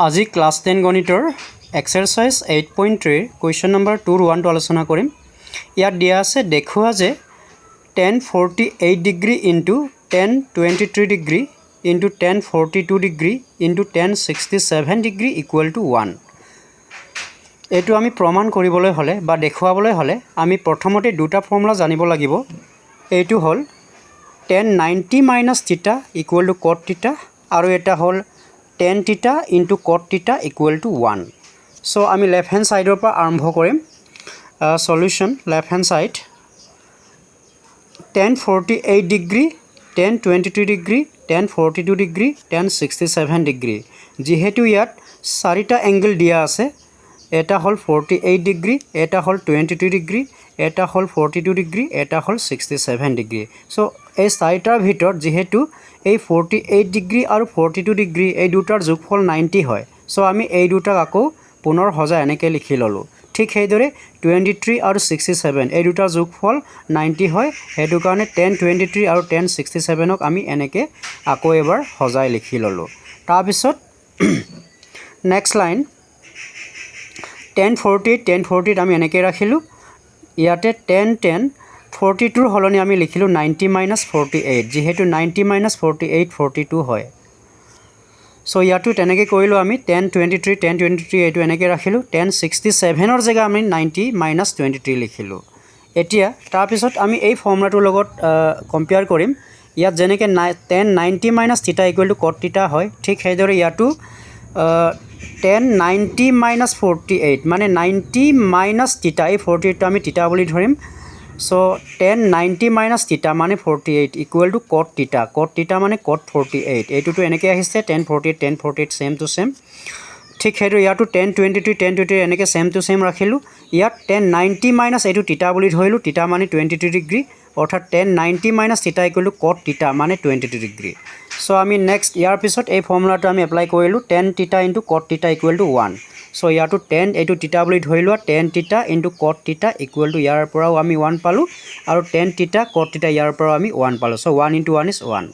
আজি ক্লাছ 10 গণিতৰ exercise 8.3 question number 2 1 আলোচনা কৰিম। ইয়াত দিয়া আছে দেখুৱা যে tan 48 degree into tan 23 degree into tan 42 degree into tan 67 degree equal to 1। এইটো আমি প্ৰমাণ কৰিবলৈ হ'লে বা দেখুৱাবলৈ হ'লে আমি প্ৰথমতে দুটা ফৰ্মুলা জানিব লাগিব। এইটো হ'ল tan 90 minus theta equal to cot theta আৰু এটা হ'ল tan theta into cot theta equal to 1. So আমি left hand side পৰা আৰম্ভ কৰিম। Solution left hand side tan 48 degree, tan 23 degree, tan 42 degree, tan 67 degree। যেহেতু ইয়াত চাৰিটা এংগল দিয়া আছে, এটা হ'ল 48 degree, এটা হ'ল 23 degree, এটা হ'ল 42 degree, এটা হ'ল 67 degree। So এই চাৰিটাৰ ভিতৰত যেহেতু এই 48 ডিগ্ৰী আৰু 42 ডিগ্ৰী এই দুটাৰ যোগফল 90 হয়। সো আমি এই দুটাক আকৌ পুনৰ সজাই এনেকৈ লিখি ল'লোঁ। ঠিক সেইদৰে 23 আৰু 67 এই দুটাৰ যোগফল 90 হয়, সেইটো কাৰণে tan 23 আৰু tan 67ক আমি এনেকৈ আকৌ এবাৰ সজাই লিখি ল'লোঁ। তাৰপিছত নেক্সট লাইন tan 48 আমি এনেকৈ ৰাখিলোঁ। ইয়াতে tan 42 হলনি আমি লিখিলোঁ 90 minus 48, যেহেতু 90 minus 48 42 হয়। সো ইয়াতো তেনেকৈ কৰিলোঁ আমি tan 23 এইটো এনেকৈ ৰাখিলোঁ। tan 67ৰ জেগা আমি 90 minus 23 লিখিলোঁ। এতিয়া তাৰপিছত আমি এই ফৰ্মুলাটোৰ লগত কম্পেয়াৰ কৰিম। ইয়াত যেনেকৈ tan 90 minus theta equal to cot theta হয়, ঠিক সেইদৰে ইয়াতো tan 90 minus 48 মানে 90 minus theta, এই 48টো আমি theta বুলি ধৰিম। সো tan 90 minus theta মানে 48 equal to cot theta, cot theta মানে cot 48। এইটোতো এনেকৈ আহিছে tan 48 সেম টু সেম। ঠিক সেইটো ইয়াতো tan 23 এনেকৈ সেম টু সেম ৰাখিলোঁ। ইয়াত tan 90 minus এইটো theta বুলি ধৰিলোঁ, theta মানে 23 ডিগ্ৰী, অৰ্থাৎ tan 90 minus theta equal to cot theta মানে 23 ডিগ্ৰী। সো আমি নেক্সট ইয়াৰ পিছত এই ফৰ্মুলাটো আমি এপ্লাই কৰিলোঁ, tan theta into cot theta equal to 1। So ইয়াতো tan এইটো theta বুলি ধৰি লোৱা, tan theta into cot theta equal to ইয়াৰ পৰাও আমি 1 পালোঁ, আৰু tan theta cot theta ইয়াৰ পৰাও আমি 1 পালোঁ। So 1 into 1 is 1।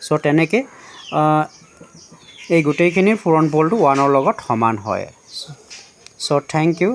সো তেনেকৈ এই গোটেইখিনিৰ পূৰণফলটো 1ৰ লগত সমান হয়। So thank U.